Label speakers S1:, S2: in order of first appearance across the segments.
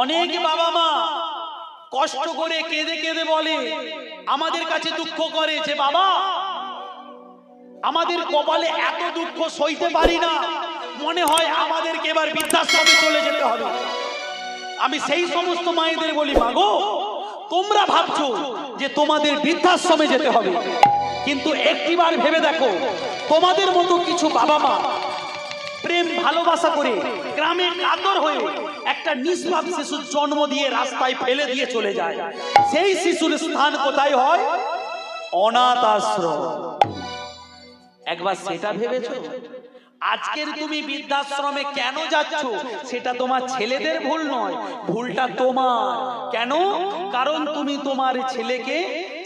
S1: অনেক বাবা মা কষ্ট করে কেঁদে কেঁদে বলে, আমাদের কাছে দুঃখ করে যে বাবা আমাদের কপালে এত দুঃখ সইতে পারি না, মনে হয় আমাদেরকে এবার বৃদ্ধাশ্রমে চলে যেতে হবে। আমি সেই সমস্ত মায়েদের বলি, মাগো তোমরা ভাবছো যে তোমাদের বৃদ্ধাশ্রমে যেতে হবে, কিন্তু একটিবার ভেবে দেখো, তোমাদের মতো কিছু বাবা মা প্রেম ভালোবাসা করে গ্রামে কাতর হয়ে একটা নিষ্পাপ শিশুর জন্ম দিয়ে রাস্তায় ফেলে দিয়ে চলে যায়। সেই শিশুর স্থান কোথায় হয়? অনাথ আশ্রম। একবার সেটা ভেবেছো? আজকের তুমি বৃদ্ধাশ্রমে কেন যাচ্ছ সেটা তোমার ছেলেদের ভুল নয়, ভুলটা তোমার। কেন? কারণ তুমি তোমার ছেলেকে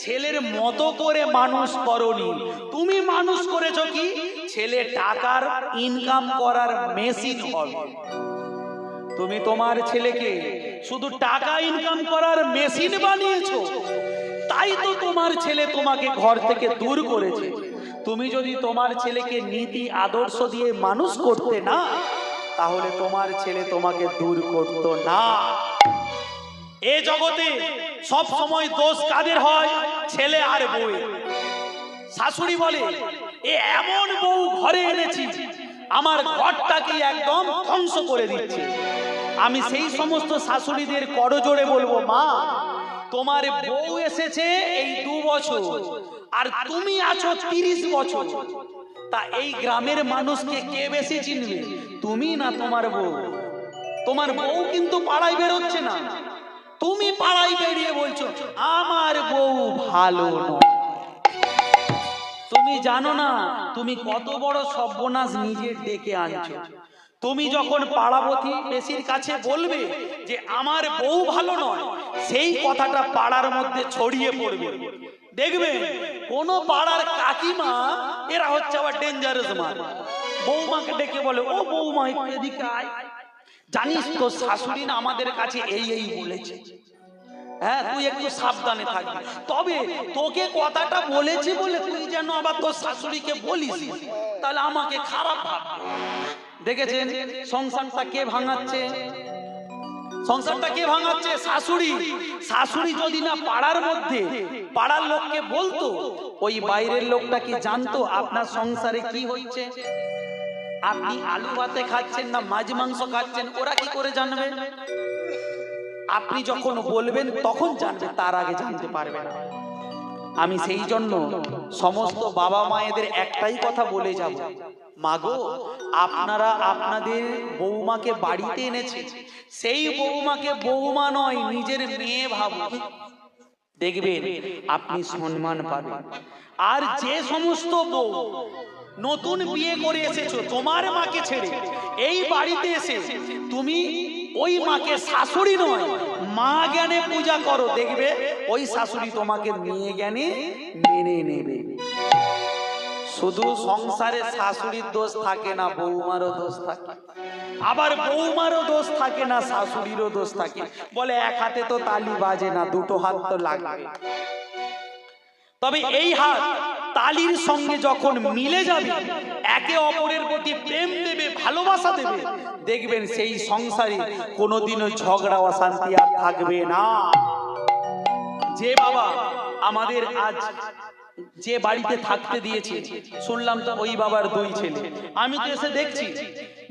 S1: ছেলের মতো করে মানুষ করনি। তুমি মানুষ করেছো কি? ছেলে টাকার ইনকাম করার মেশিন হবে। তুমি তোমার ছেলেকে শুধু টাকা ইনকাম করার মেশিন বানিয়েছো। তাই তো তোমার ছেলে তোমাকে ঘর থেকে দূর করেছে। তুমি যদি তোমার ছেলেকে নীতি আদর্শ দিয়ে মানুষ করতে না, তাহলে তোমার ছেলে তোমাকে দূর করত না। এ জগতে সব সময় দোষ কাদের হয়? ছেলে আর বউ। শাশুড়ি বলে, এ এমন বউ ঘরে এনেছি আমার ঘরটাকে একদম ধ্বংস করে দিচ্ছে। আমি সেই সমস্ত শাশুড়িদের করজোড়ে বলবো, মা তোমার বউ এসেছে এই 2 বছর আর তুমি আছো 30 বছর, তা এই গ্রামের মানুষকে কে বেশি চিনবে, তুমি না তোমার বউ? তোমার বউ কিন্তু পাড়ায় বেরোচ্ছে না, তুমি পাড়ায় বেরিয়ে বলছো আমার বউ ভালো নয়। তুমি জানো না তুমি কত বড় সর্বনাশ নিজে ডেকে আনছো। তুমি যখন পাড়াপতি বেশির কাছে বলবে যে আমার বউ ভালো নয়, সেই কথাটা পাড়ার মধ্যে ছড়িয়ে পড়বে। দেখবে কোন পাড়ার কাকিমা, এরা হচ্ছে আবার ডেঞ্জারাস মা, বৌমাকে ডেকে বলে, ও বৌমা এদিকে আয়, জানিস তো শাশুড়ি না আমাদের কাছে এই এই বলেছে, হ্যাঁ তুই একটু সাবধানে থাকবি। তবে তোকে কথাটা বলেছি বলে তুই যেন আবার তোর শাশুড়িকে বলিস, তাহলে আমাকে খারাপ ভাববে। দেখেছেন সংসারটা কে ভাঙাচ্ছে? সংসারটা কে ভাঙাচ্ছে? শাশুড়ি। শাশুড়ি যদি না পাড়ার মধ্যে পাড়ার লোককে বলতো, ওই বাইরের লোকটা কি জানতো আপনার সংসারে কি হচ্ছে? আপনি আলু ভাতে খাচ্ছেন না মাছ মাংস খাচ্ছেন, ওরা কি করে জানবে? আপনি যখন বলবেন তখন জানবে, তার আগে জানতে পারবে না। আমি সেই জন্য সমস্ত বাবা মায়েদের একটাই কথা বলে যাব, মাগো আপনারা আপনাদের বৌমাকে বাড়িতে এনেছে, সেই বৌমাকে বৌমা নয় নিজের মেয়ে ভাবুন, দেখবেন আপনি সম্মান পাবেন। আর যে সমস্ত বউ নতুন বিয়ে করে এসেছো তোমার মাকে ছেড়ে এই বাড়িতে এসে তুমি ওই মাকে শাশুড়ি নয় মা জ্ঞানে পূজা করো, দেখবে ওই শাশুড়ি তোমাকে মেয়ে জ্ঞানে মেনে নেবে। শুধু সংসারে শাশুড়ির দোষ থাকে না, বৌমারও দোষ থাকে। আবার বৌমারও দোষ থাকে না, শাশুড়িরও দোষ থাকে। বলে এক হাতে তো তালি বাজে না, দুটো হাত তো লাগবে। তবে এই হাত তালির সঙ্গে যখন মিলে যাবে, একে অপরের প্রতি প্রেম দেবে, ভালোবাসা দেবে, দেখবেন সেই সংসারে কোনোদিনও ঝগড়া অশান্তি আর থাকবে না। যে বাবা আমাদের আজ যে বাড়িতে থাকতে দিয়েছে, শুনলাম তো ওই বাবার 2 ছেলে। আমি তো এসে দেখছি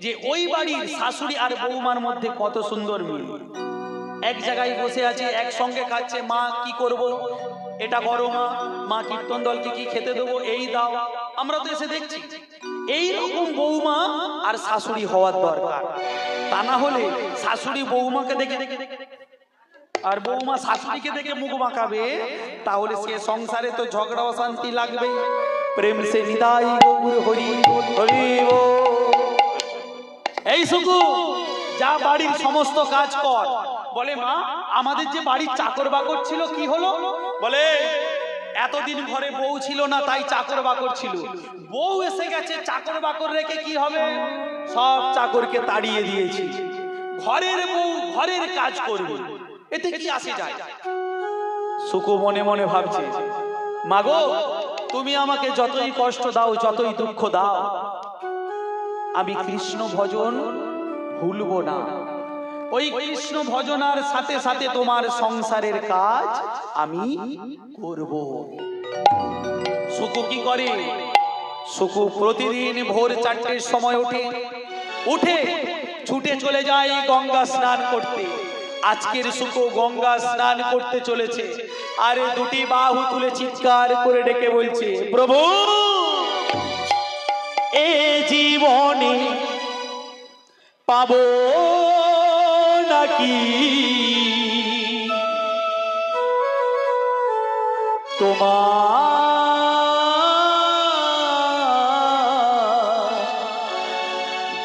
S1: যে ওই বাড়ির শাশুড়ি আর বৌমার মধ্যে কত সুন্দর মিল। এক জায়গায় বসে আছে, একসঙ্গে খাচ্ছে, মা কি করব, এটা করো মা, মা কীর্তন দলকে কি খেতে দেবো, এই দাও। আমরা তো এসে দেখছি এইরকম বৌমা আর শাশুড়ি হওয়ার দরকার। তা না হলে শাশুড়ি বৌমাকে দেখে আর বৌমা শাশুড়িকে দেখে মুখ বাঁকাবে, তাহলে সে সংসারে তো ঝগড়া অশান্তি লাগবে। প্রেম সে নিতাই গৌর হরি হরি বল। এই সুকু যা বাড়ির সমস্ত কাজ কর। বলে মা আমাদের যে বাড়ির চাকর বাকর ছিল কি হলো? বলে এতদিন ঘরে বউ ছিল না তাই চাকর বাকর ছিল, বউ এসে গেছে, চাকর বাকর রেখে কি হবে? সব চাকরকে তাড়িয়ে দিয়েছি, ঘরের বউ ঘরের কাজ করবে, এতে কি আসে যায়? সুকু মনে মনে ভাবছে, মাগো তুমি আমাকে যতই কষ্ট দাও, যতই দুঃখ দাও, আমি কৃষ্ণ ভজন ভুলবো না। ওই কৃষ্ণ ভজনার সাথে সাথে তোমার সংসারের কাজ আমি করব। সুকু কি করে? সুকু প্রতিদিন ভোর 4টের সময় উঠে ছুটে চলে যায় গঙ্গা স্নান করতে। আজকের সুকু গঙ্গা স্নান করতে চলেছে, আর দুটি বাহু তুলে চিৎকার করে ডেকে বলছে, প্রভু এ জীবনে পাবো নাকি তোমার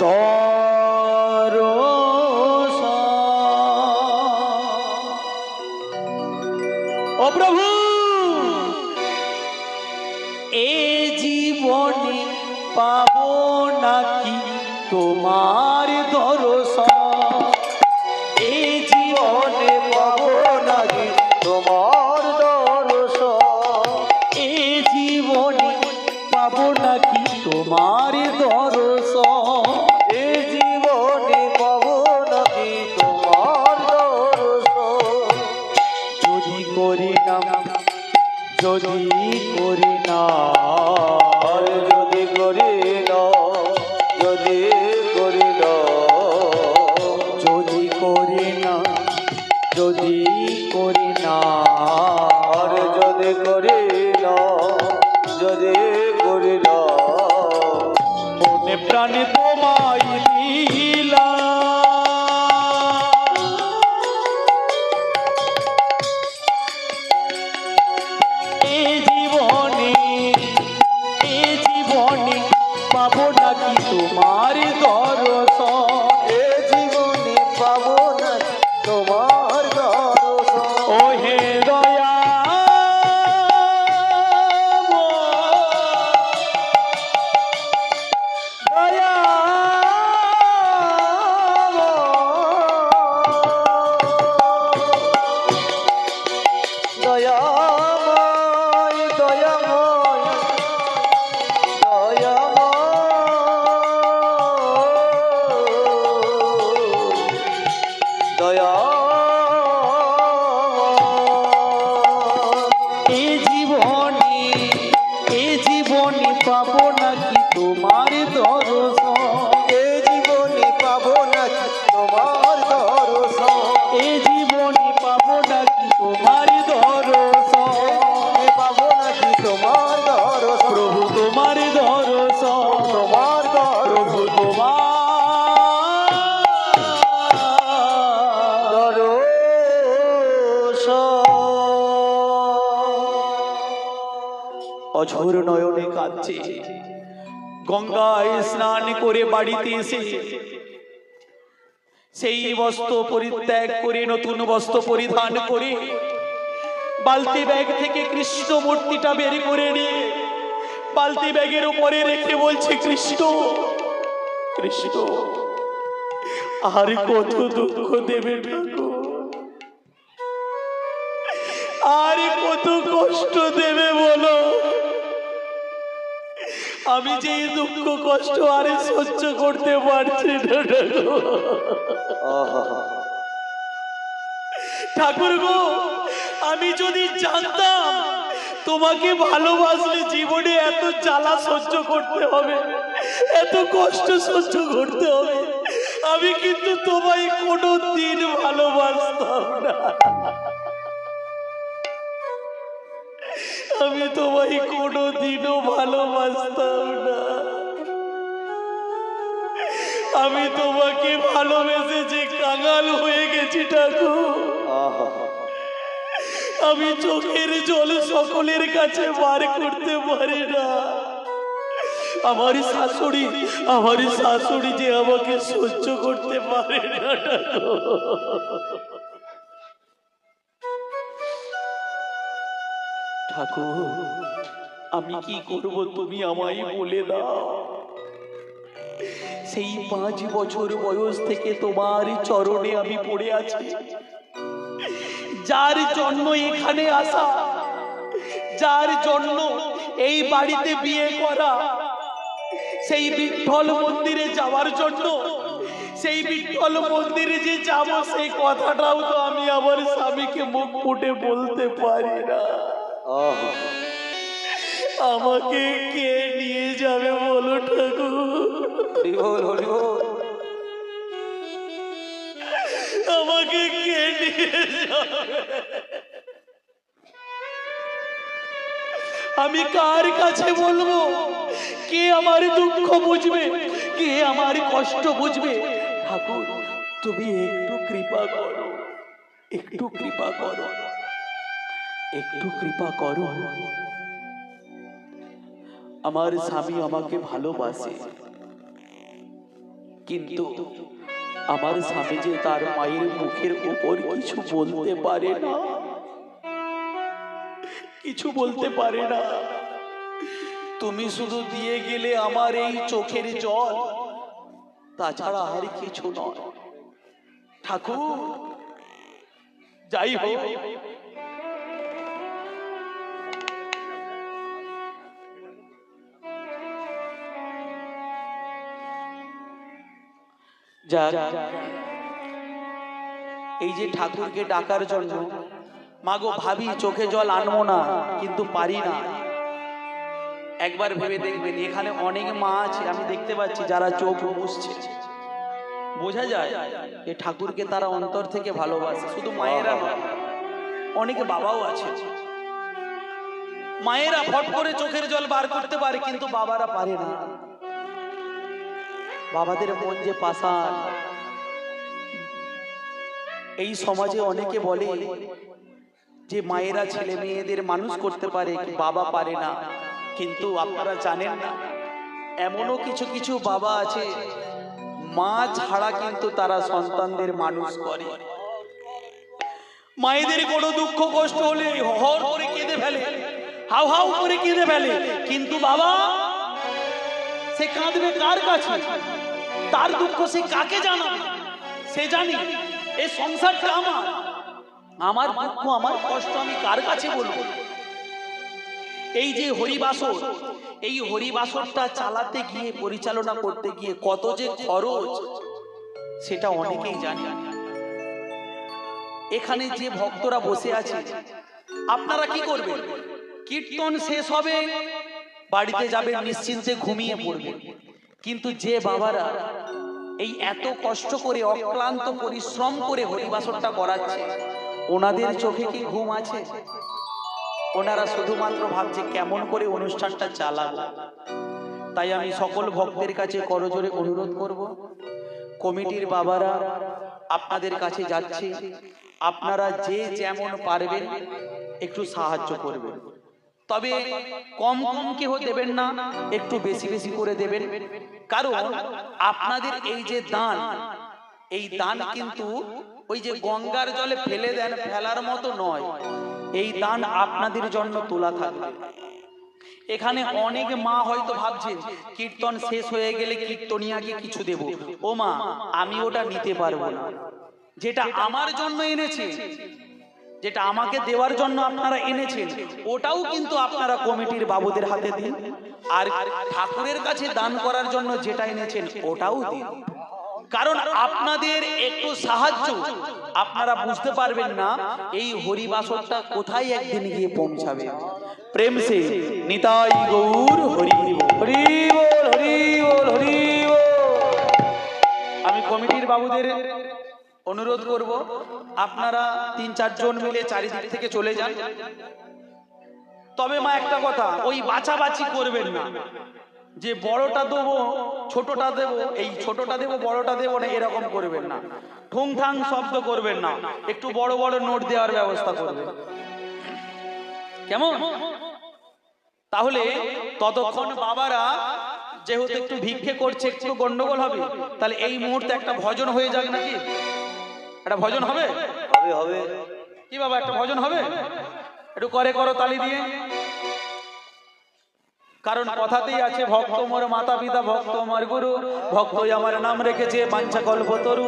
S1: দর্শন। ও প্রভু এ জীবনে পাবো নাকি তোমার দর্শন। এ জীবনে পাবো নাকি তোমার দর্শন। এ জীবনে পাবো নাকি তোমার দর্শন। এ জীবনে পাবো নাকি তোমার দর্শন। যদি করি না, যদি করি না, যদি করি না, যদি করি না, যদি করি না, যদি করি না, যদি করি না, যদি করি না, মনে প্রাণে তোমায় দিলাম। পাবো নাকি তোমার দর্শন। এ জীবনে পাবো নাকি তোমার দর্শন। ও হে দয়া দয়া দয়াময় দয়াময় দয়া। এ জীবনে পাবো নাকি তোমার দর্শন। এ জীবনে পাবো নাকি তোমার দর্শন। এ জীবনে পাবো নাকি তোমার দর্শন। পাবো নাকি তোমার দর্শন। প্রভু তোমার দর্শন, তোমার প্রভু তোমার অঝোর নয়নে কাঁদছে। গঙ্গায় স্নান করে বাড়িতে এসে সেই বস্ত্র পরিত্যাগ করে নতুন বস্ত্র পরিধান করে বালতি ব্যাগ থেকে কৃষ্ণ মূর্তিটা বের করে নিয়ে বালতি ব্যাগের উপরে রেখে বলছে, কৃষ্ণ কৃষ্ণ আর কত দুঃখ দেবে ঠাকুর, আর কত কষ্ট দেবে বলো। আমি যে দুঃখ কষ্ট আরে সহ্য করতে পারছি না ঠাকুর গো। আমি যদি জানতাম তোমাকে ভালোবাসলে জীবনে এত জ্বালা সহ্য করতে হবে, এত কষ্ট সহ্য করতে হবে, আমি কিন্তু তোমায় কোনো দিন ভালোবাসতাম না। আমি তোমায় কোনো দিনও ভালোবাসতাম না। আমি তোমাকে ভালোবেসে যে কাঙাল হয়ে গেছি ঠাকুর। আমি চোখের জল সকলের কাছে বার করতে পারি না। আমার শাশুড়ি যে আমাকে সহ্য করতে পারে না ঠাকুর। আমি কি করব তুমি আমায় বলে দাও। সেই 5 বছর বয়স থেকে তোমার চরণে আমি পড়ে আছি। যার জন্য এখানে আসা, যার জন্য এই বাড়িতে বিয়ে করা, সেই বিঠল মন্দিরে যাওয়ার জন্য, সেই বিঠল মন্দিরে যে যাব সেই কথাটাও তো আমি আমার স্বামীকে মুখ ফুটে বলতে পারি না। আমাকে কে নিয়ে যাবে বলো ঠাকুর? আমাকে কে নিয়ে যাবে? আমি কার কাছে বলবো? কে আমার দুঃখ বুঝবে? কে আমার কষ্ট বুঝবে? ঠাকুর তুমি একটু কৃপা করো, একটু কৃপা করো, একটু কৃপা করো। আমার স্বামী আমাকে ভালোবাসে, কিন্তু আমার স্বামী যে তার মায়ের মুখের উপর কিছু বলতে পারে না, কিছু বলতে পারে না। তুমি শুধু দিয়ে গেলে আমার এই চোখের জল, তাছাড়া আর কিছু নয়। ঠাকুর যাই হোক, এই যে ঠাকুরকে ডাকার জন্য মাগো ভাবি চোখে জল আনবো না, কিন্তু পারি না। একবার ভেবে দেখবেন, এখানে অনেক মা আছে আমি দেখতে পাচ্ছি যারা চোখ মুছছে, বোঝা যায় যে ঠাকুরকে তারা অন্তর থেকে ভালোবাসে। শুধু মায়েরা নয়, অনেকে বাবাও আছে। মায়েরা ফট করে চোখের জল বার করতে পারে, কিন্তু বাবারা পারে না। বাবাদের মন যে পাষাণ। এই সমাজে অনেকে বলে যে মায়েরা ছেলে মেয়েদের মানুষ করতে পারে, বাবা পারে না। কিন্তু আপনারা জানেন না, এমনও কিছু কিছু বাবা আছে মা ছাড়া কিন্তু তারা সন্তানদের মানুষ করে। মায়েদের কোনো দুঃখ কষ্ট হলে হর করে কেঁদে ফেলে, হাউ হাউ করে কেঁদে ফেলে, কিন্তু বাবা সে কাঁদবে কার কাছে? তার দুঃখ সে কাকে জানাবে? সে জানি এই সংসারটা আমার, আমার দুঃখ আমার কষ্ট আমি কার কাছে বলবো? এই যে হরিবাসর, এই হরিবাসরটা চালাতে গিয়ে, পরিচালনা করতে গিয়ে কত যে খরচ, সেটা অনেকেই জানে। এখানে যে ভক্তরা বসে আছে, আপনারা কি করবেন? কীর্তন শেষ হবে, বাড়িতে যাবেন, নিশ্চিন্তে ঘুমিয়ে পড়বেন। কিন্তু যে বাবারা এই এত কষ্ট করে অক্লান্ত পরিশ্রম করে হরিবাসরটা করাচ্ছে, ওনাদের চোখে কি ঘুম আছে? ওনারা শুধুমাত্র ভাবছে কেমন করে অনুষ্ঠানটা চালাবো। তাই আমি সকল ভক্তের কাছে করজোরে অনুরোধ করব, কমিটির বাবারা আপনাদের কাছে যাচ্ছে, আপনারা যে যেমন পারবেন একটু সাহায্য করবেন। তবে কম কম কেউ দেবেন না, একটু বেশি বেশি করে দেবেন। কারণ আপনাদের এই যে দান, এই দান কিন্তু ওই যে গঙ্গার জলে ফেলে দেন, ফেলার মতো নয়। এই দান আপনাদের জন্য তোলা থাকবে। এখানে অনেক মা হয়তো ভাবছেন কীর্তন শেষ হয়ে গেলে কীর্তনিয়াকে কিছু দেব। ও মা, আমি ওটা নিতে পারবো না। যেটা আমার জন্য এনেছে, যেটা আমাকে দেওয়ার জন্য আপনারা এনেছেন, ওটাও কিন্তু আপনারা কমিটির বাবুদের হাতে দিন। আর ঠাকুরের কাছে দান করার জন্য যেটা এনেছেন ওটাও দিন। কারণ আপনাদের একটু সাহায্য, আপনারা বুঝতে পারবেন না এই হরিবাসরটা কোথায় একদিন গিয়ে পৌঁছাবে। প্রেম সে নিতাই গৌর হরি হরি বল, হরি বল, হরি বল। আমি কমিটির বাবুদের অনুরোধ করব, আপনারা 3-4 জন মিলে চারিদিক থেকে চলে যান। তবে মা একটা কথা, ওই বাছাবাছি করবেন না যে বড়টা দেবো ছোটটা দেবো, এই ছোটটা দেবো বড়টা দেবো না, এরকম করবেন না। ঠুং ঠাং শব্দ করবেন না, একটু বড় বড় নোট দেওয়ার ব্যবস্থা করবেন, কেমন? তাহলে ততক্ষণ বাবারা যেহেতু একটু ভিক্ষে করছে, একটু গন্ডগোল হবে। তাহলে এই মুহূর্তে একটা ভজন হয়ে যাক নাকি? একটা ভজন হবে? হবে হবে। কি বাবা, একটা ভজন হবে? একটু করে করো তালি দিয়ে। কারণ কথাতেই আছে, ভক্ত মোর মাতা পিতা, ভক্ত আমার গুরু, ভক্তই আমার নাম রেখেছে বাঞ্ছা কল্পতরু।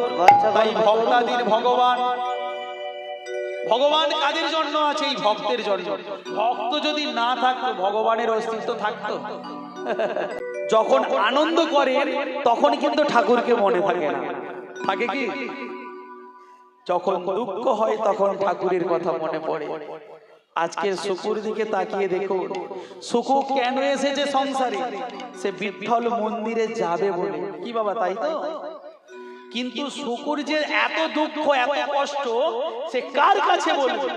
S1: তাই ভক্তাদির ভগবান, ভগবান কাদের জন্য আছে? এই ভক্তের জন্য। ভক্ত যদি না থাকতো, ভগবানের অস্তিত্ব থাকতো? যখন আনন্দ করেন তখন কিন্তু ঠাকুরকে মনে থাকে না। থাকে কি? যখন দুঃখ হয় তখন ঠাকুরের কথা মনে পড়ে। আজকে শুকুর দিকে তাকিয়ে দেখো, শুকু কেন এসেছে সংসারে? সে বিঠ্ঠল মন্দিরে যাবে বলে। কি বাবা, তাই তো? কিন্তু শুকুর যে এত দুঃখ এত কষ্ট সে কার কাছে বলবে?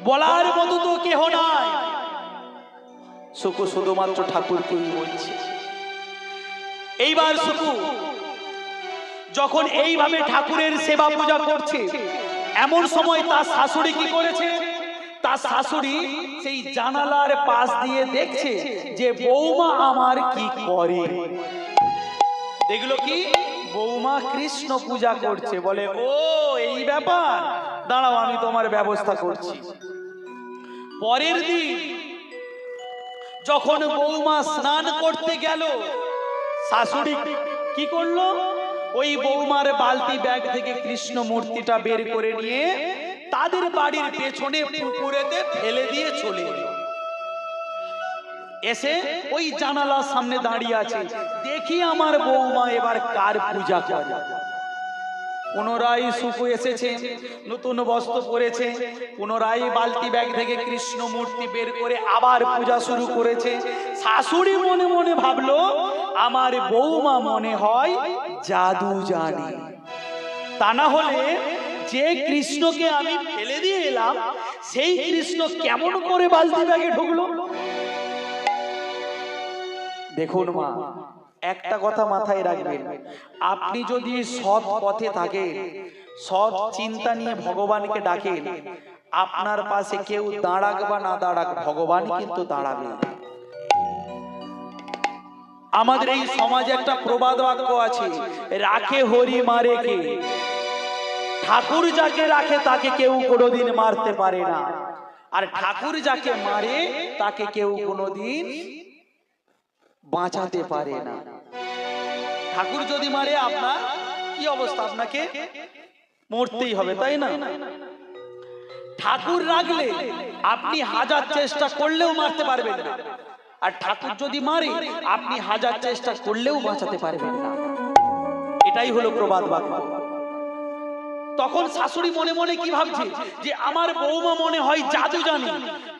S1: বলার মতো তো কেহ নাই। শুকু শুধুমাত্র ঠাকুরকেই বলছে। এইবার শুকু যখন এইভাবে ঠাকুরের সেবা পূজা করছে, এমন সময় তার শাশুড়ি কি করেছে? তার শাশুড়ি সেই জানালার পাশ দিয়ে দেখছে যে বৌমা আমার কি করে। দেখলো কি বৌমা কৃষ্ণ পূজা করছে। বলে, ও এই ব্যাপার, দাঁড়াও আমি তোমার ব্যবস্থা করছি। পরের দিন যখন বৌমা স্নান করতে গেল, শাশুড়ি কি করলো? ওই বৌমার বালতি ব্যাগ থেকে কৃষ্ণ মূর্তিটা বের করে নিয়ে তাদের বাড়ির পেছনে পুকুরেতে ফেলে দিয়ে চলে এলো। এসে ওই জানালার সামনে দাঁড়িয়ে আছে, দেখি আমার বৌমা এবার কার পূজা করে। পুনরায় শুকু এসেছে, নতুন বস্ত্র পরেছে, পুনরায় বালতি ব্যাগ থেকে কৃষ্ণ মূর্তি বের করে আবার পূজা শুরু করেছে। শাশুড়ি মনে মনে ভাবলো, আমার বৌমা মনে হয় জাদু জানে। তা না হলে যে কৃষ্ণকে আমি ফেলে দিয়ে এলাম সেই কৃষ্ণ কেমন করে বালতি ব্যাগে ঢুকলো? দেখুন মা, একটা কথা মাথায় রাখবেন, আপনি যদি সৎ পথে থাকেন, সৎ চিন্তা নিয়ে ভগবানকে ডাকেন, আপনার পাশে কেউ দাঁড়াক বা না দাঁড়াক, ভগবান কিন্তু দাঁড়াবে। আমাদের এই সমাজে একটা প্রবাদ বাক্য আছে, রাখে হরি মারে কে। ঠাকুর যাকে রাখে তাকে কেউ কোনোদিন মারতে পারে না, আর ঠাকুর যাকে মারে তাকে কেউ কোনোদিন বাঁচাতে পারে না। ঠাকুর যদি মারে আপনার কি অবস্থা? আপনাকে মরতেই হবে, তাই না? ঠাকুর রাখলে আপনি হাজার চেষ্টা করলেও মারতে পারবেন না, আর ঠাকুর যদি মারে আপনি হাজার চেষ্টা করলেও বাঁচাতে পারবেন না। এটাই হলো প্রবাদ বাক্য। তখন শাশুড়ি মনে মনে কি ভাবছে যে আমার বৌমা মনে হয় জাদু জানে,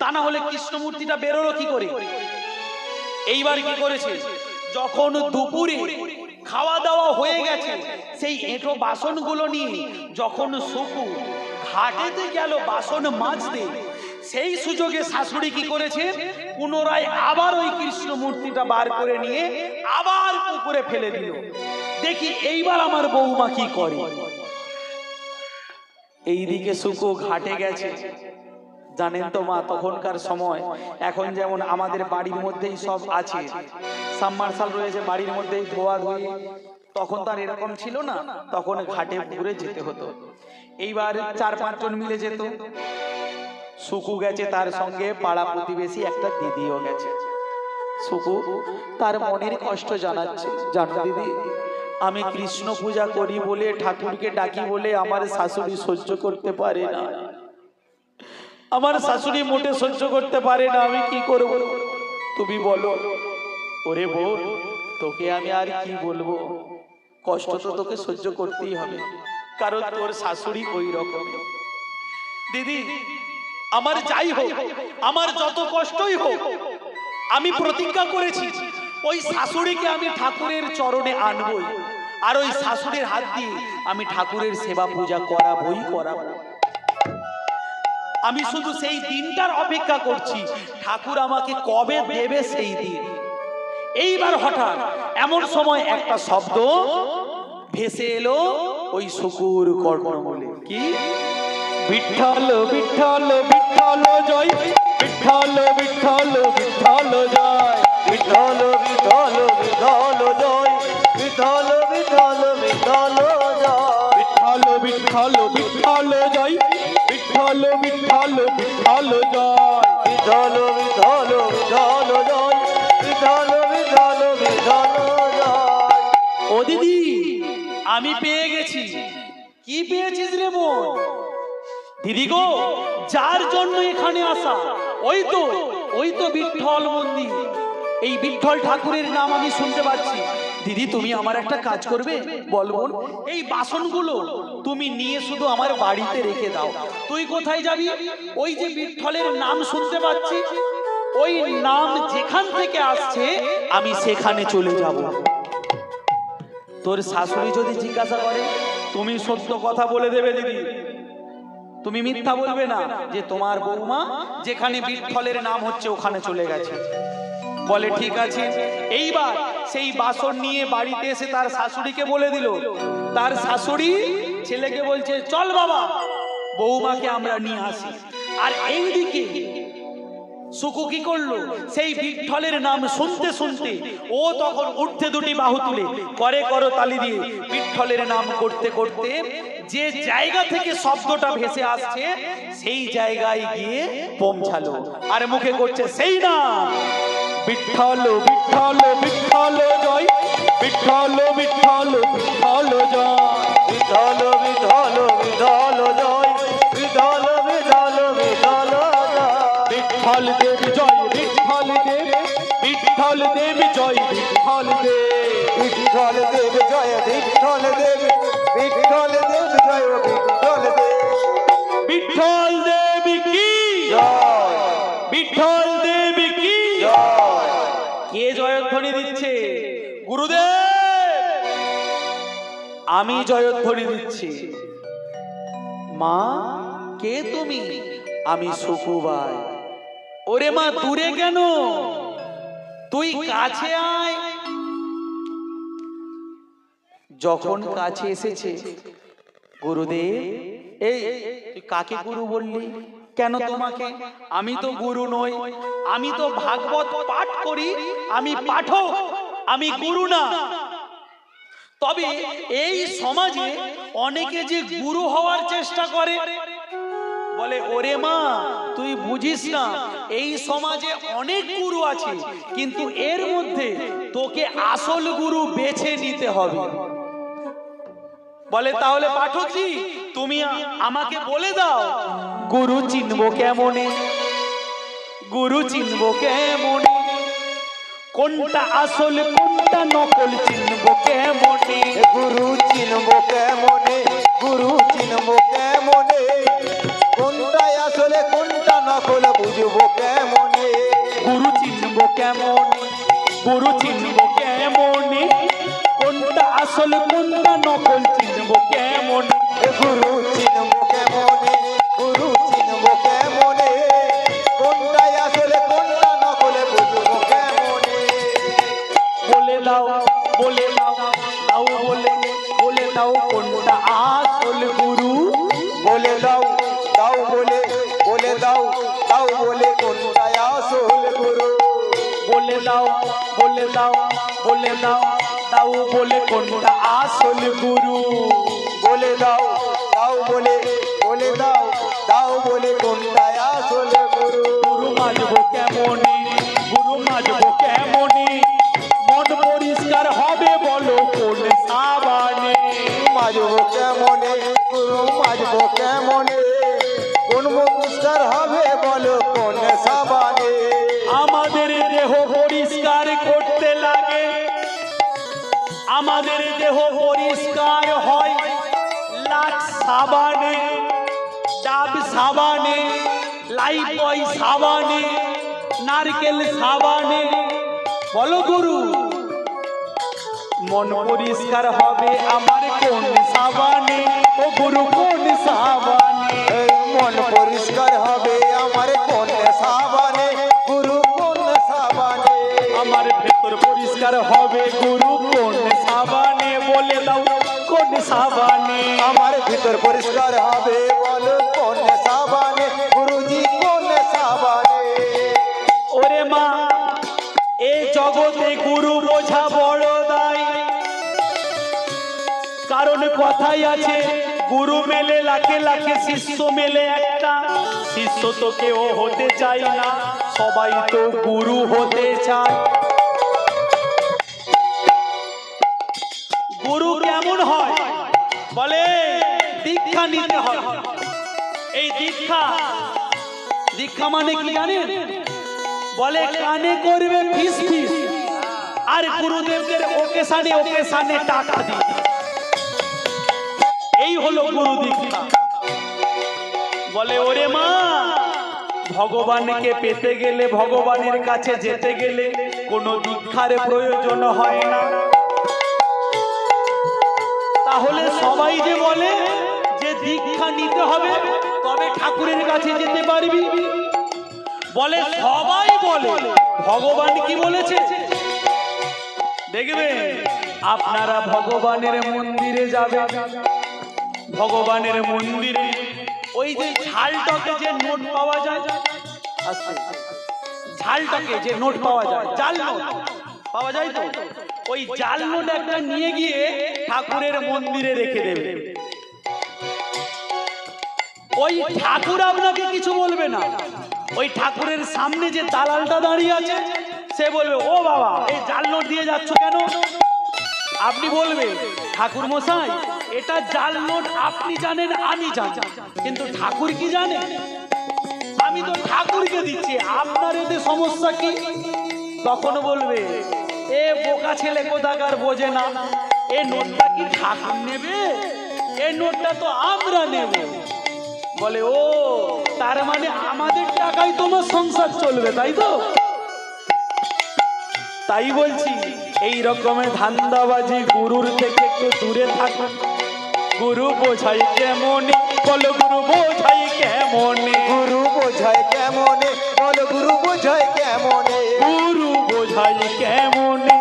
S1: তা না হলে কৃষ্ণমূর্তিটা বেরোলো কি করে? এইবার কি করেছে, যখন দুপুরে খাওয়া দাওয়া হয়ে গেছে, সেই এঁটো বাসনগুলো নিয়ে যখন শুকু ঘাটেতে গেল বাসন মাজতে, সেই সুযোগে শাশুড়ি কি করেছে, পুনরায় আবার ওই কৃষ্ণ মূর্তিটা বার করে নিয়ে আবার পুকুরে ফেলে দিল। দেখি এইবার আমার বৌমা কি করে। এইদিকে শুকু ঘাটে গেছে। জানেন তো মা, তখনকার সময় এখন যেমন আমাদের বাড়ির মধ্যেই সব আছে, সাবমার্শাল রয়েছে বাড়ির মধ্যেই, ধোয়া ধুই, তখন তার এরকম ছিল না, তখন ঘাটে পুকুরে যেতে হতো। এইবার 4-5 জন মিলে যেত। শুকু গেছে, তার সঙ্গে পাড়া প্রতিবেশী একটা দিদিও গেছে। শুকু তার মনের কষ্ট জানাচ্ছে, জানো দিদি, আমি কৃষ্ণ পূজা করি বলে, ঠাকুরকে ডাকি বলে আমার শাশুড়ি সহ্য করতে পারে না, আমার শাশুড়ি মোটে সহ্য করতে পারে না, আমি কি করব তুমি বলো। ওরে বোন, তোকে আমি আর কি বলবো, কষ্ট তো তোকে সহ্য করতেই হবে, কারণ তোর শাশুড়ি ওই রকম। দিদি, আমার যাই হোক, আমার যত কষ্টই হোক, আমি প্রতিজ্ঞা করেছি ওই শাশুড়িকে আমি ঠাকুরের চরণে আনবই, আর ওই শাশুড়ির হাত দিয়ে আমি ঠাকুরের সেবা পূজা করাবই করাবো। আমি শুধু সেই দিনটার অপেক্ষা করছি, ঠাকুর আমাকে কবে দেবে সেই দিন। এইবার হঠাৎ এমন সময় একটা শব্দ ভেসে এলো ওই শুকুর কর্ণমূলে। কি? বিঠ্ঠল বিঠ্ঠল বিঠ্ঠল জয়, বিঠ্ঠল বিঠ্ঠল বিঠ্ঠল জয়, বিঠ্ঠল বিঠ্ঠল বিঠ্ঠল জয়, বিঠ্ঠল বিঠ্ঠল বিঠ্ঠল জয়, বিঠ্ঠল বিঠ্ঠল বিঠ্ঠল জয়, বিঠ্ঠল বিঠ্ঠল বিঠ্ঠল জয়, বিঠ্ঠল বিঠ্ঠল বিঠ্ঠল জয়, বিঠ্ঠল বিঠ্ঠল বিঠ্ঠল জয়। ও দিদি, আমি পেয়ে গেছি। কি পেয়েছিস রে বোন? দিদি গো, যার জন্য এখানে আসা ওই তো বিঠ্ঠল মন্দির। এই বিঠ্ঠল ঠাকুরের নাম আমি শুনতে পাচ্ছি। দিদি তুমি আমার একটা কাজ করবে? বলবো। এই বাসনগুলো তুমি নিয়ে শুধু আমার বাড়িতে রেখে দাও। তুই কোথায় যাবি? ওই যে বিঠ্ঠলের নাম শুনতে পাচ্ছি, ওই নাম যেখান থেকে আসছে আমি সেখানে চলে যাব। তোর শাশুড়ি যদি জিজ্ঞাসা করে, তুমি সত্য কথা বলে দেবে দিদি, তুমি মিথ্যা বলবে না যে তোমার বৌমা যেখানে বিঠ্ঠলের নাম হচ্ছে ওখানে চলে গেছে। বলে ঠিক আছে। এইবার সেই বাসন নিয়ে বাড়িতে এসে তার শাশুড়িকে বলে দিল। তার শাশুড়ি ছেলেকে বলছে, চল বাবা, বৌমাকে আমরা নিয়ে আসি। আর এইদিকে সুকু কি করলো? সেই বিঠ্ঠলের নাম শুনতে শুনতে ও তখন উঠতে দুটি বাহু তুলে করে করতালি দিয়ে বিঠ্ঠলের নাম করতে করতে যে জায়গা থেকে শব্দটা ভেসে আসছে সেই জায়গায় গিয়ে পৌঁছালো। আর মুখে করছে সেই নাম, বিঠ্ঠল বিঠ্ঠল বিঠ্ঠল জয়, বিঠ্ঠল বিঠ্ঠল বিঠ্ঠল জয়,
S2: বিঠল বিঠল বিঠল জয়, বিঠল বিঠল বিঠল জয়।
S1: বিঠ্ঠল দেব জয়, বিঠ্ঠল দেব, বিঠ্ঠল দেব জয়, বিঠ্ঠল দেব,
S2: বিঠল দেব জয়, বিঠল দেব, বিঠল দেব জয়, বিঠল দেব।
S1: বিঠ্ঠল দেব কি
S2: জয়,
S1: বিঠ্ঠল দেব কি
S2: জয়।
S1: কে জয়ধ্বনি দিচ্ছে? গুরুদেব। আমি জয়ধ্বনি দিচ্ছি। মা কে তুমি? আমি সুকুবাই। ওরে মা দূরে কেন? তুই কাছে আয়। যখন কাছে এসেছে, গুরুদেব, এই তুই কাকে গুরু বললি কেন? তোমাকে? আমি তো গুরু নই, আমি তো ভাগবত পাঠ করি, আমি পাঠক, আমি গুরু না। তবে এই সমাজে অনেকে যে গুরু হওয়ার চেষ্টা করে, বলে ওরে মা তুই বুঝিস না, এই সমাজে অনেক গুরু আছে, কিন্তু এর মধ্যে তোকে আসল গুরু বেছে নিতে হবে। বলে তাহলে পাঠকজি তুমি আমাকে বলে দাও, গুরু চিনবো কেমনে? গুরু চিনবো কেমনে? কোনটা আসল কোনটা নকল চিনবো কেমনে?
S2: গুরু চিনব কেমনে, গুরু চিনব কেমনে? কোনটা আসলে কোনটা নকল বুঝবো কেমনে?
S1: গুরু চিনবো কেমনে? গুরু চিনবো কেমনে? কোনটা আসল কোনটা নকল চিনবো কেমনে?
S2: গুরু চিনব কেমনে, গুরু চিনব কেমনে? কোনটা আসলে কোনটা নকলে বুঝবো কেমনে?
S1: বলে দাও, বলে দাও, দাও বলে, বলে দাও কোনটা আসল গুরু?
S2: বলে দাও, দাও বলে, বলে দাও, দাও বলে কোনটা আসল গুরু?
S1: বলে দাও, বলে দাও, বলে দাও, দাও বলে কোনটা আসল গুরু?
S2: বলে দাও, দাও বলে, বলে দাও, দাও বলে কোনটা আসল গুরু?
S1: গুরু মাজবো কেমনে? গুরু মাজবো কেমনে? মন পরিষ্কার হবে বলো কোন সাবানে?
S2: মাজবো কেমনে, গুরু মাজবো কেমনে? কোন মুক্তার হবে বলো কোন সাবানে?
S1: আমাদের দেহ পরিষ্কার করতে লাগে, আমাদের দেহ পরিষ্কার হয় লাক্স সাবানে, ডাব সাবানে, লাইফবয় সাবানে, নারকেল সাবানে। বলো গুরু মন পরিষ্কার হবে আমার কোন সাবানে? ও গুরু কোন সাবানে?
S2: এই মন পরিষ্কার হবে আমার কোন সাবানে? গুরু কোন সাবানে?
S1: আমার ভেতর পরিষ্কার হবে গুরু কোন সাবানে? বলে দাও কোন সাবানে?
S2: আমার ভিতর পরিষ্কার হবে বলো কোন সাবানে? গুরুজি কোন সাবানে?
S1: ওরে মা এই জগতে গুরু বোঝা বড় দায়, কারণ কথাই আছে গুরু মেলে লাখে লাখে, শিষ্য মেলে একটা। শিষ্য তো কেউ হতে চায় না, সবাই তো গুরু হতে চায়। গুরু কেমন হয়? বলে দীক্ষা নিতে হয়। এই দীক্ষা, দীক্ষা মানে কি জানেন? বলে কানে করবে ফিস ফিস, আর গুরুদেবদের ওকেশানে টাকা দিই। এই হলো গুরু দীক্ষা। বলে ওরে মা, ভগবানকে পেতে গেলে, ভগবানের কাছে যেতে গেলে কোনো দীক্ষার প্রয়োজন হয় না। তাহলে সবাই যে বলে যে দীক্ষা নিতে হবে তবে ঠাকুরের কাছে যেতে পারবি, বলে সবাই বলে, ভগবান কি বলেছে? দেখবে আপনারা ভগবানের মন্দিরে যাবেন, ভগবানের মন্দিরে ওই যে ঝালটকে যে নোট পাওয়া যায়, ঝালটকে যে নোট পাওয়া যায়, জাল নোট পাওয়া যায়, তো ওই জাল নোট একটা নিয়ে গিয়ে ঠাকুরের মন্দিরে রেখে দেবে। ওই ঠাকুর আপনাকে কিছু বলবে না, ওই ঠাকুরের সামনে যে দালালটা দাঁড়িয়ে আছে সে বলবে, ও বাবা এই জাল নোট দিয়ে যাচ্ছ কেন? আপনি বলবেন, ঠাকুর মশাই এটা জাল নোট, আপনি জানেন আমি জানি, কিন্তু ঠাকুর কি জানে? আমি তো ঠাকুরকে দিচ্ছি, আপনার এতে সমস্যা কি? তখন বলবে, এ বোকা ছেলে কোথাকার বোঝে না, এই নোটটা কি ঠাকুর নেবে? এই নোটটা তো আমরা নেব। বলে, ও তার মানে আমাদের টাকায় তোমার সংসার চলবে, তাই তো? তাই বলছি, এই রকমের ধান্দাবাজি গুরুর থেকে একটু দূরে থাকুন। গুরু বোঝাই কেমনে, বলো গুরু বোঝাই কেমনে,
S2: গুরু বোঝায় কেমনে, বল গুরু বোঝায় কেমনে,
S1: গুরু বোঝাই কেমনে,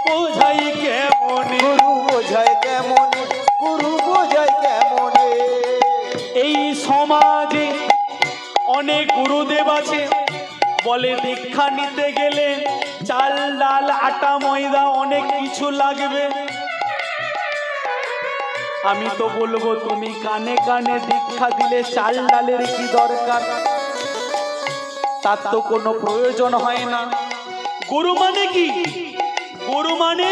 S1: বোঝাই কেমনে,
S2: গুরু বোঝায় কেমনে, গুরু বোঝায় কেমনে।
S1: এই সমাজে অনেক গুরুদেব আছে, বলে দীক্ষা নিতে গেলে চাল ডাল আটা ময়দা অনেক কিছু লাগবে। আমি তো বলবো, তুমি কানে কানে দীক্ষা দিলে চাল ডালের কি দরকার? তার তো কোনো প্রয়োজন হয় না। গুরু মানে কি? গুরু মানে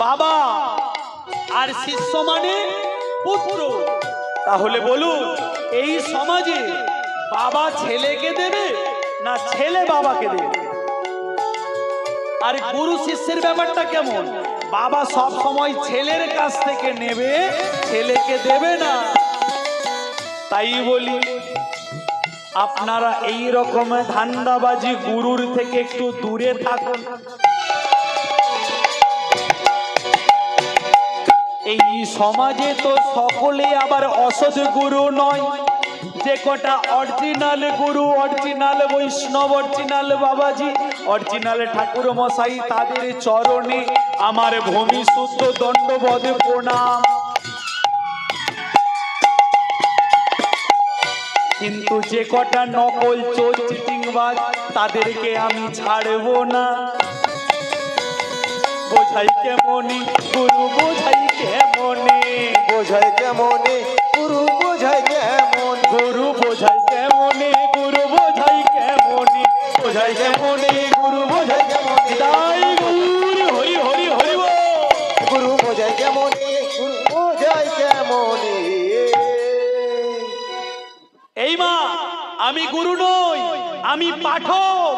S1: বাবা, আর শিষ্য মানে পুত্র। তাহলে বলুন, এই সমাজে বাবা ছেলেকে দেবে না ছেলে বাবাকে দেবে? আর গুরু শিষ্যের ব্যাপারটা কেমন? বাবা সব সময় ছেলের কাছ থেকে নেবে, ছেলেকে দেবে না। তাই বলি, আপনারা এই রকমের ধান্দাবাজি গুরুর থেকে একটু দূরে থাকুন। এই সমাজে তো সকলে আবার অসৎ গুরু নয়। যে কটা অরিজিনাল গুরু, অরিজিনাল বৈষ্ণব, অরিজিনাল বাবাজি, অরিজিনাল ঠাকুর মশাই, তাদের চরণে আমার ভূমি শুদ্ধ দণ্ডবধ প্রণাম। কিন্তু যে কটা নকল চোর চিটিংবাজ, তাদেরকে আমি ছাড়বো না। বোঝাই কেমনে, গুরু বোঝাই কেমনে,
S2: বোঝায় কেমনে, গুরু বোঝায় কেমন,
S1: গুরু বোঝাই কেমনে, গুরু বোঝাই কেমনে, বোঝাই কেমনে, গুরু বোঝাই কেমনে। তাই গুরু হরি হরি হরি বল।
S2: গুরু বোঝায় কেমনে, গুরু বোঝায় কেমনে।
S1: এই মা, আমি গুরু নই, আমি পাঠক।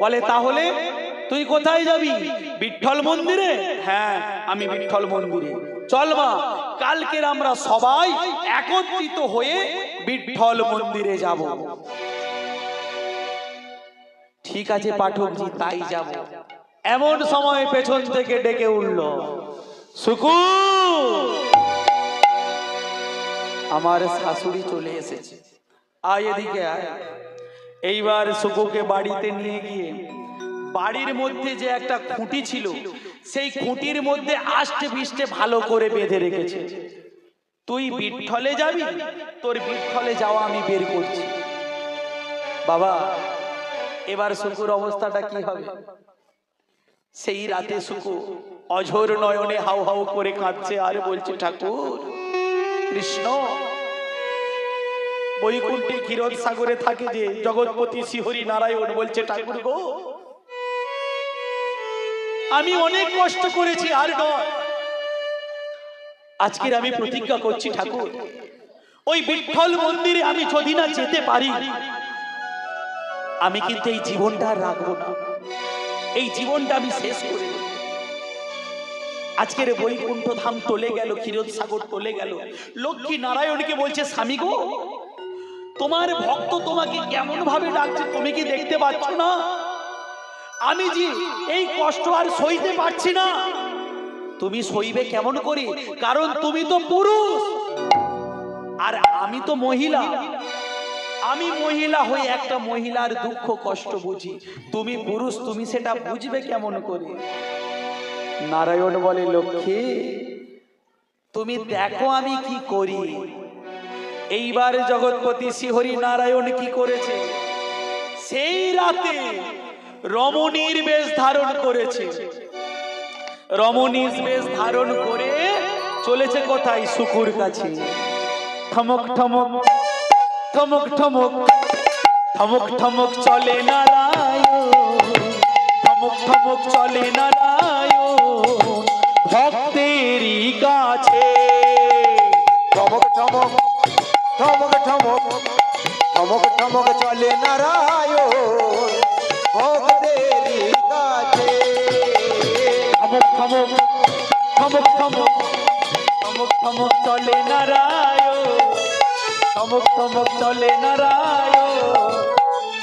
S1: বলে, তাহলে তুই কোথায় যাবি? বিঠ্ঠল মন্দিরে? হ্যাঁ, আমি বিঠ্ঠল মন্দিরে। চল মা, কালকের আমরা সবাই একত্রিত হয়ে বিঠ্ঠল মন্দিরে যাব। ঠিক আছে পাঠকজি, তাই যাব। এমন সময় পেছন থেকে ডেকে উঠল, সুকু। আমার শাশুড়ি চলে এসেছে, আয় এদিকে আয়। এইবার সুকুকে বাড়িতে নিয়ে গিয়ে বাড়ির মধ্যে যে একটা খুঁটি ছিল, সেই খুঁটির মধ্যে আষ্টে পিষ্টে ভালো করে বেঁধে রেখেছে। তুই বিঠ্ঠলে যাবি, তোর বিঠ্ঠলে যাওয়া আমি বের করছি। বাবা, এবার সুকুর অবস্থাটা কি হবে? সেই রাতে সুকু অঝোর নয়নে হাউ হাউ করে কাঁদছে আর বলছে, ঠাকুর কৃষ্ণ বৈকুণ্ঠে ক্ষীরোদ সাগরে থাকে যে জগৎপতি শ্রীহরি নারায়ণ বলছে, ঠাকুর গো, আমি অনেক কষ্ট করেছি, আর নয়। আজকের আমি প্রতিজ্ঞা করছি ঠাকুর, ওই বিঠ্ঠল মন্দিরে আমি যদি না যেতে পারি, আমি কিন্তু এই জীবনটা আর রাখবো না। এই জীবনটা আমি শেষ করে দেব। আজকের বৈকুণ্ঠ ধাম টলে গেল, ক্ষীরোদ সাগর টলে গেল। লক্ষ্মী নারায়ণকে বলছে, স্বামী গো, তোমার ভক্ত তোমাকে কেমন ভাবে ডাকছে, তুমি কি দেখতে পাচ্ছ না? আমি যে এই কষ্ট আর সইতে পারছি না। তুমি সইবে কেমন করে? কারণ তুমি তো পুরুষ আর আমি তো মহিলা। আমি মহিলা হয়ে একটা মহিলার দুঃখ কষ্ট বুঝি, তুমি পুরুষ, তুমি সেটা বুঝবে কেমন করে? নারায়ণ বলে, লক্ষ্মী তুমি দেখো আমি কি করি। এইবার জগৎপতি শ্রীহরি নারায়ণ কি করেছে? সেই রাতে রমণীর বেশ ধারণ করেছে। রমণীর বেশ ধারণ করে চলেছে কোথায়? শুকুর কাছে। ঠমক ঠমক ঠমক ঠমক ঠমক ঠমক চলে নারায়ণ, ঠমক ঠমক চলে নারায়ণ ভক্তেরই কাছে।
S2: ঠমক ঠমক ঠমক ঠমক ঠমক ঠমক চলে নারায়ণ ভক্তেরই কাছে।
S1: ঠমক ঠমক ঠমক ঠমক ঠমক ঠমক চলে নারায়ণ, ঠমক ঠমক চলে নারায়ণ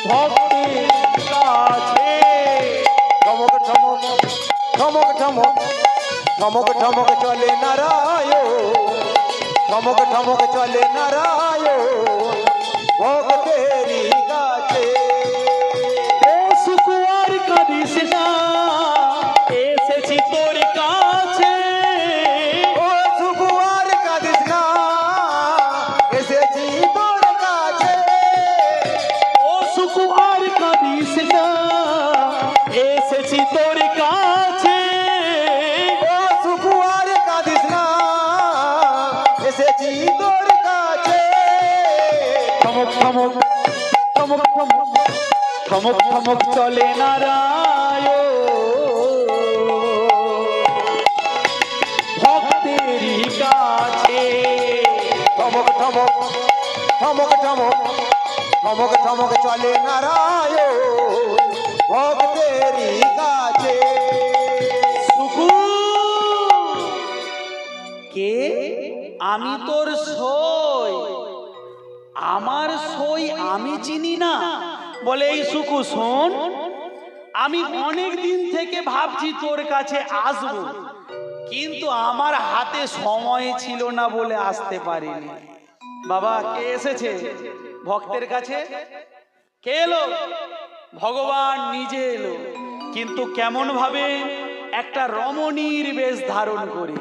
S1: ভক্তের কাছে।
S2: ঠমক ঠমক ঠমক ঠমক ঠমক ঠমক চলে নারায়ণ, ঠমক ঠমক চলে নারায়ণ ভক্তেরই কাছে।
S1: ও শুকুয়ার কাঁদিস না, এসেছি তোর কাছে।
S2: ও শুকুয়ার কাঁদিস না, এসেছি তোর কাছে।
S1: ও শুকুয়ার কাঁদিস না, এসেছি তোর কাছে।
S2: ও শুকুয়ার কাঁদিস না, এসেছি তোর কাছে।
S1: ঠমক ঠমক ঠমক ঠমক ঠমক ঠমক চলে নারায়ণ ভক্তেরই কাছে।
S2: ঠমক ঠমক ঠমক ঠমক ঠমক ঠমক চলে নারায়ণ ভক্তেরই কাছে।
S1: সুকু কে? আমি তোর সই, আমার সই আমি চিনি না। বলে, এই সুকু শোন, আমি অনেক দিন থেকে ভাবছি তোর কাছে আসবো, কিন্তু আমার হাতে সময় ছিল না বলে আসতে পারিনি। বাবা, কে এসেছে ভক্তের কাছে? কে এলো? ভগবান নিজে এলো। কিন্তু কেমন ভাবে? একটা রমণীর বেশ ধারণ করে।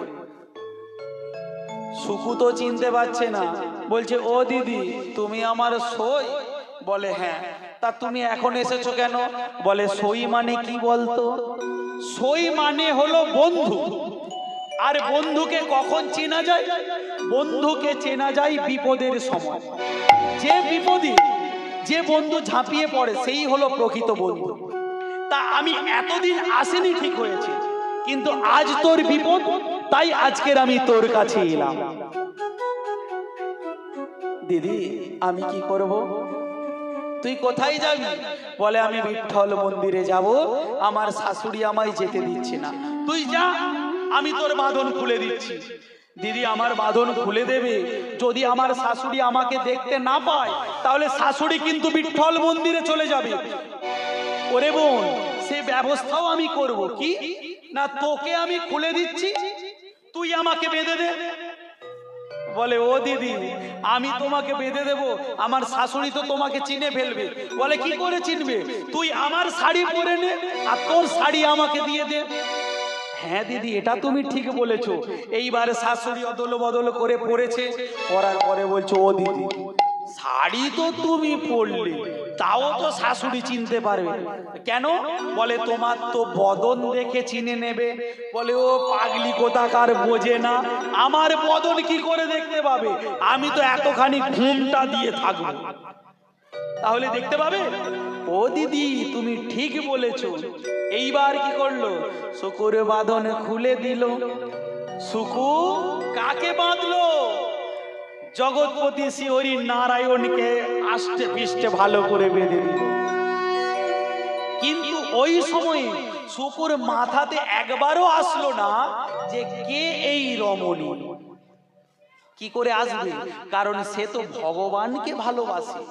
S1: সুকু তো চিনতে পারছে না, বলছে, ও দিদি তুমি আমার সই? বলে, হ্যাঁ। তা তুমি এখন এসেছো কেন? বলে, সই মানে কি বলতো? সই মানে হলো বন্ধু। আর বন্ধুকে কখন চেনা যায়? বন্ধুকে চেনা যায় বিপদের সময়। যে বিপদে যে বন্ধু ঝাঁপিয়ে পড়ে সেই হলো প্রকৃত বন্ধু। তা আমি এতদিন আসেনি ঠিক হয়েছে, কিন্তু আজ তোর বিপদ, তাই আজকের আমি তোর কাছে এলাম। দিদি আমি কি করব? তুই কোথায় যাবি? বলে, আমি বিঠ্ঠল মন্দিরে যাব, আমার শাশুড়ি আমায় যেতে দিচ্ছে না। তুই যা, আমি তোর বাঁধন খুলে দিচ্ছি। দিদি আমার বাঁধন খুলে দেবে, যদি আমার শাশুড়ি আমাকে দেখতে না পায় তাহলে শাশুড়ি কিন্তু বিঠ্ঠল মন্দিরে চলে যাবে। ওরে বোন, সে ব্যবস্থাও আমি করব। কি না, তোকে আমি খুলে দিচ্ছি, তুই আমাকে বেঁধে দে। বলে, ও দিদি আমি তোমাকে বেঁধে দেব, আমার শাশুড়ি তো তোমাকে চিনে ফেলবে। বলে, কি করে চিনবে? তুই আমার শাড়ি পরে নে আর তোর শাড়ি আমাকে দিয়ে দে। হ্যাঁ দিদি, এটা তুমি ঠিক বলেছো। এইবার শাশুড়ি অদল বদল করে পড়েছে, পরার পরে বলছো, ও দিদি শাড়ি তো তুমি পরলে, তাও তো শাশুড়ি চিনতে পারবে কেন? বলে, তোমার তো বদন দেখে চিনে নেবে। বলে, ও পাগলি কোথাকার, বোঝে না, আমার বদন কি করে দেখতে পাবে? আমি তো এতখানি ঘুমটা দিয়ে থাকবো, তাহলে দেখতে পাবে? ও দিদি তুমি ঠিক বলেছো। এইবার কি করলো? শুকুর বাঁধন খুলে দিল। শুকু কাকে বাঁধলো? জগৎপতি শ্রীহরি নারায়ণকে আষ্টে পৃষ্ঠে ভালো করে বেঁধে দিল। কিন্তু ওই সময়ে শুকুর মাথাতে একবারও আসলো না যে কে এই রমণী। কি করে আসবে? কারণ সে তো ভগবানকে ভালোবাসে,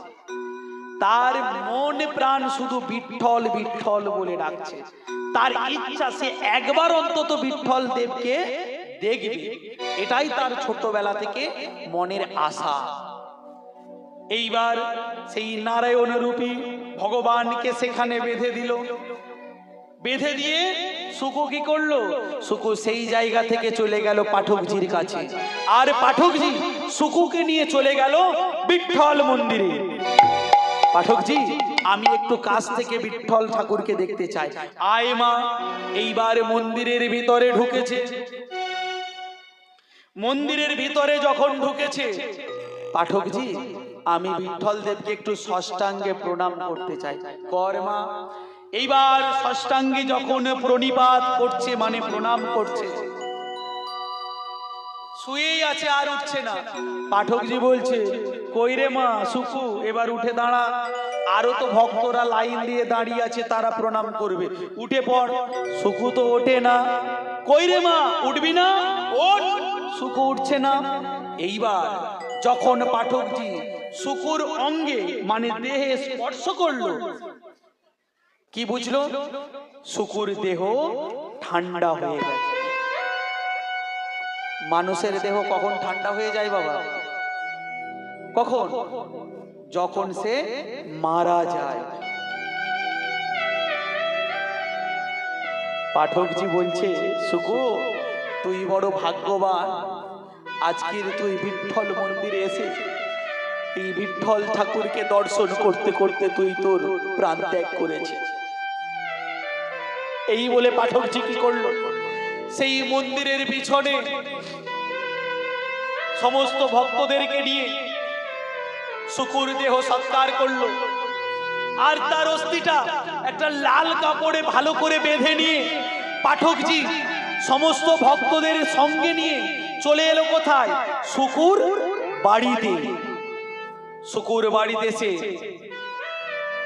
S1: তার মন প্রাণ শুধু বিঠ্ঠল বিঠ্ঠল বলে ডাকছে। তার ইচ্ছা সে একবার অন্তত বিঠ্ঠল দেবকে দেখবে, এটাই তার ছোটবেলা থেকে মনের আশা। এইবার সেই নারায়ণ রূপী ভগবানকে সেখানে বেঁধে দিল। বেঁধে দিয়ে শুকু কি করলো? শুকু সেই জায়গা থেকে চলে গেল পাঠকজির কাছে, আর পাঠকজি শুকুকে নিয়ে চলে গেল বিঠ্ঠল মন্দিরে। পাঠকজি, আমি একটু কাছ থেকে বিঠ্ঠল ঠাকুরকে দেখতে চাই। আয় মা। এইবার মন্দিরের ভিতরে ঢুকেছে। মন্দিরের ভিতরে যখন ঢুকেছে, পাঠকজি আমি বিঠ্ঠল দেবকে একটু ষষ্ঠাঙ্গে প্রণাম করতে চাই। কর মা। এইবার ষষ্ঠাঙ্গে যখন প্রণিপাত করছে, মানে প্রণাম করছে, শুয়েই আছে, আর উঠছে না। পাঠকজি বলছে, কই রে মা শুকু, এবার উঠে দাঁড়া, আরো তো ভক্তরা লাইন দিয়ে দাঁড়িয়ে আছে, তারা প্রণাম করবে, উঠে পড়। শুকু তো ওঠে না। কই রে মা, উঠবি না? ওঠ। শুকু উঠছে না। এইবার যখন পাঠকজি শুকুর অঙ্গে মানে দেহে স্পর্শ করলো, কি বুঝলো? শুকুর দেহ ঠান্ডা হয়ে গেছে। মানুষের দেহ কখন ঠান্ডা হয়ে যায় বাবা? কখন? যখন সে মারা যায়। পাঠকজি বলছে, শুকু তুই বড় ভাগ্যবান, আজকের তুই বিঠ্ঠল মন্দিরে এসে এই বিঠ্ঠল ঠাকুরকে দর্শন করতে করতে তুই তোর প্রাণ ত্যাগ করেছিস। এই বলে পাঠকজি কি করলো? সেই মন্দিরের পিছনে সমস্ত ভক্তদেরকে নিয়ে শুকুর দেহ সৎকার করলো, আর তার অস্থিটা একটা লাল কাপড়ে ভালো করে বেঁধে নিয়ে পাঠকজি সমস্ত ভক্তদের সঙ্গে নিয়ে চলে এলো কোথায়? শুকুর বাড়িতে। শুকুর বাড়িতে এসে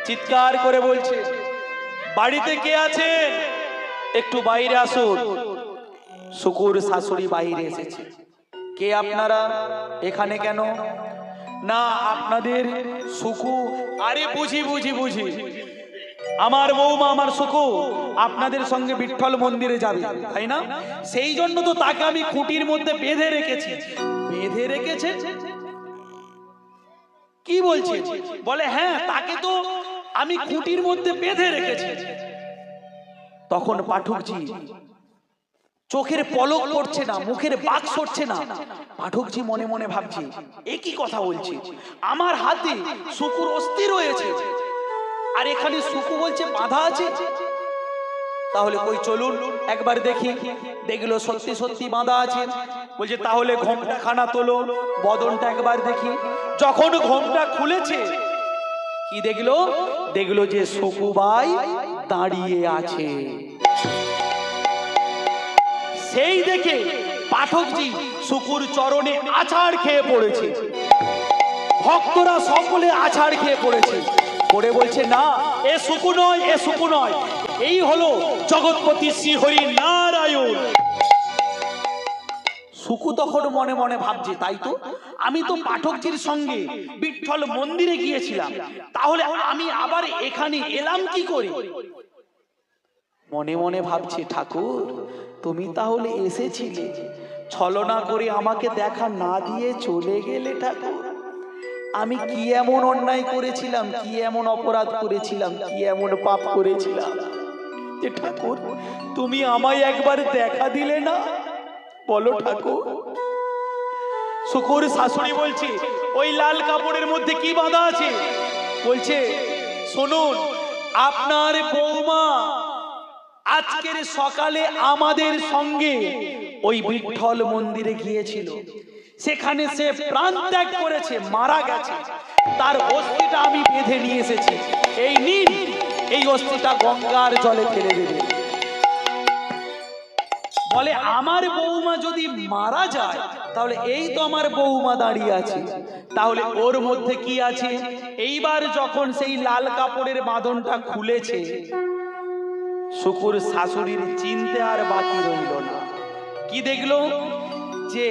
S1: চিৎকার করে বলছে, বাড়িতে কে আছেন? একটু বাইরে আসুন। শুকুর শাশুড়ি বাইরে এসেছে। কে আপনারা? এখানে কেন? না আপনাদের শুকু। আরে বুঝি বুঝি বুঝি, আমার বৌমা আমার শুকু আপনাদের সঙ্গে বিঠ্ঠল মন্দিরে যাবে, তাই না? সেই জন্য তো তাকে আমি খুঁটির মধ্যে বেঁধে রেখেছি। বেঁধে রেখেছে? কি বলছে? বলে হ্যাঁ, তাকে তো আমি খুঁটির মধ্যে বেঁধে রেখেছি। তখন পাঠকজি চোখের পলক পড়ছে না, মুখের বাক সরছে না। পাঠকজি মনে মনে ভাবছে, এ কি কথা বলছে? আমার হাতে শুকুর অস্থি রয়েছে, আর এখানে শুকু বলছে বাঁধা আছে। তাহলে কই চলুন একবার দেখি। দেখলো সত্যি সত্যি বাঁধা আছে। বলছে তাহলে ঘোমটা খানা তোলো, বদনটা একবার দেখি। যখন ঘোমটা খুলেছে, কি দেখলো? দেখলো যে শুকুবাই দাঁড়িয়ে আছে। সেই দেখে পাঠকজি শুকুর চরণে আছাড় খেয়ে পড়েছে। ভক্তরা সকলে আছাড় খেয়ে পড়েছে। পড়ে বলছে, না এ শুকু নয়, এ শুকু নয়, এই হলো জগৎপতি শ্রী হরি নারায়ণ। শুকু তখন মনে মনে ভাবছে, তাই তো, আমি তো পাঠকজির সঙ্গে বিঠ্ঠল মন্দিরে গিয়েছিলাম, তাহলে আমি আবার এখানে এলাম কি করে? মনে মনে ভাবছে, ঠাকুর তুমি তাহলে এসেছিলে, ছলনা করে আমাকে দেখা না দিয়ে চলে গেলে। ঠাকুর আমি কি এমন অন্যায় করেছিলাম, কি এমন অপরাধ করেছিলাম, কি এমন পাপ করেছিলাম যে ঠাকুর তুমি আমায় একবার দেখা দিলে না? বলো ঠাকুর। শুকুর শাশুড়ি বলছে, ওই লাল কাপড়ের মধ্যে কি বাঁধা আছে? বলছে, শুনুন, আপনার বৌমা আজকের সকালে আমাদের সঙ্গে ওই বিঠ্ঠল মন্দিরে গিয়েছিল, সেখানে সে প্রাণ ত্যাগ করেছে, মারা গেছে। তার অস্থিটা আমি বেঁধে নিয়ে এসেছি, এই নিন, এই অস্থিটা গঙ্গার জলে ফেলে দেবে। বলে আমার বৌমা যদি মারা যায়, তাহলে এই তো আমার বৌমা দাঁড়িয়ে আছে, তাহলে ওর মধ্যে কি আছে? এইবার যখন সেই লাল কাপড়ের বাঁধনটা খুলেছে, শুকুর শাশুড়ির চিনতে আর বাকি রইল না। কি দেখলো? যে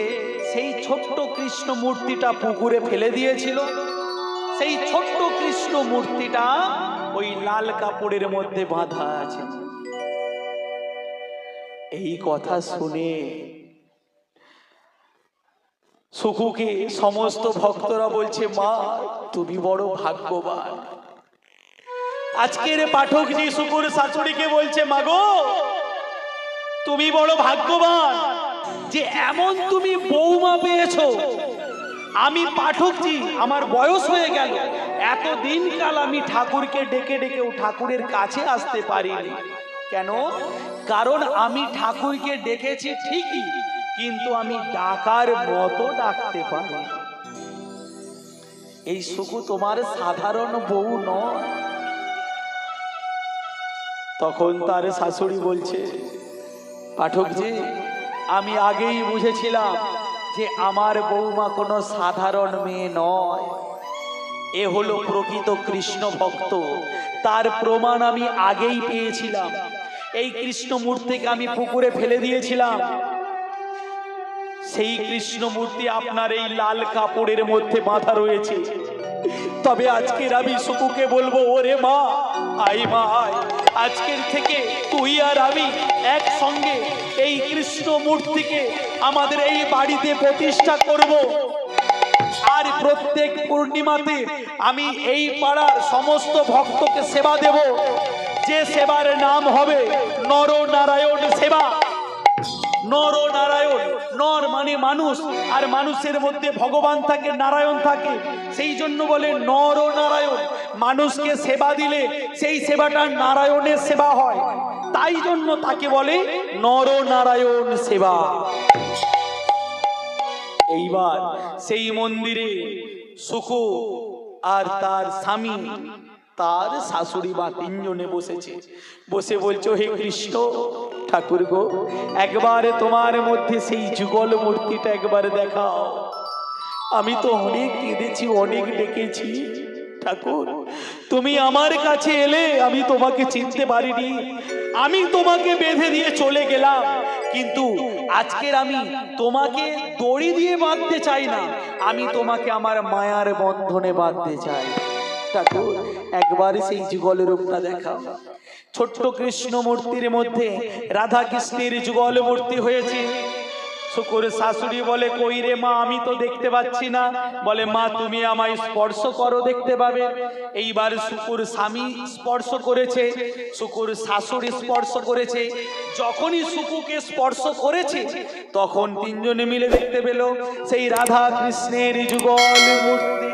S1: সেই ছোট্ট কৃষ্ণ মূর্তিটা পুকুরে ফেলে দিয়েছিল, সেই ছোট্ট কৃষ্ণ মূর্তিটা ওই লাল কাপড়ের মধ্যে বাঁধা আছে। এই কথা শুনে শুকুকে সমস্ত ভক্তরা বলছে, মা তুমি বড় ভাগ্যবান। আজকের পাঠক জি শুকুর শাশুড়িকে বলছে, মাগো তুমি বড় ভাগ্যবান যে এমন তুমি বৌমা পেয়েছো। আমি পাঠক জি, আমার বয়স হয়ে গেল, এতদিন কাল আমি ঠাকুরকে ডেকে ডেকেও ঠাকুরের কাছে আসতে পারিনি। কেন? কারণ আমি ঠাকুরকে ডেকেছি ঠিকই, কিন্তু আমি ডাকার মতো ডাকতে পারি। এই শুকু তোমার সাধারণ বউ নয়। তখন তার শাশুড়ি বলছে, পাঠকজি আমি আগেই বুঝেছিলাম যে আমার বৌমা কোনো সাধারণ মেয়ে নয়, এ হলো প্রকৃত কৃষ্ণ ভক্ত। তার প্রমাণ আমি আগেই পেয়েছিলাম। এই কৃষ্ণ মূর্তিকে আমি পুকুরে ফেলে দিয়েছিলাম, সেই কৃষ্ণ মূর্তি আপনার এই লাল কাপড়ের মধ্যে বাঁধা রয়েছে। তবে আজকের আমি শুকুকে বলবো, ওরে মা আই মা আয়, আজকের থেকে তুই আর আমি একসঙ্গে এই কৃষ্ণ মূর্তিকে আমাদের এই বাড়িতে প্রতিষ্ঠা করব। আর প্রত্যেক পূর্ণিমাতে আমি এই পাড়ার সমস্ত ভক্তকে সেবা দেব, যে সেবার নাম হবে নরনারায়ণ সেবা। নরনারায়ণ, নর মানে মানুষ, আর মানুষের মধ্যে ভগবান থাকে, নারায়ণ থাকে, সেই জন্য বলে নরনারায়ণ। মানুষকে সেবা দিলে সেই সেবাটা নারায়ণের সেবা হয়, তাই জন্য তাকে বলে নরনারায়ণ সেবা। এইবার সেই মন্দিরে শুকু আর তার স্বামী, তার শাশুড়ি বা তিনজনে বসেছে। বসে বলছো, হে কৃষ্ণ ঠাকুর গো, একবার তোমার মধ্যে সেই যুগল মূর্তিটা একবার দেখাও। আমি তো অনেক কেঁদেছি, অনেক ডেকেছি ঠাকুর, তুমি আমার কাছে এলে আমি তোমাকে চিনতে পারিনি, আমি তোমাকে বেঁধে দিয়ে চলে গেলাম। কিন্তু আজকের আমি তোমাকে দড়ি দিয়ে বাঁধতে চাই না, আমি তোমাকে আমার মায়ার বন্ধনে বাঁধতে চাই। ঠাকুর একবার সেই যুগল রূপটা দেখাও। ছোট্ট কৃষ্ণ মূর্তির মধ্যে রাধা কৃষ্ণের যুগল মূর্তি হয়েছে। শুকুর শাশুড়ি বলে, কই রে মা, আমি তো দেখতে পাচ্ছি না। বলে, মা তুমি আমায় স্পর্শ করো, দেখতে পাবে। এইবার শুকুর স্বামী স্পর্শ করেছে, শুকুর শাশুড়ি স্পর্শ করেছে। যখনই শুকুকে স্পর্শ করেছে, তখন তিনজনে মিলে দেখতে পেল সেই রাধা কৃষ্ণের যুগল মূর্তি।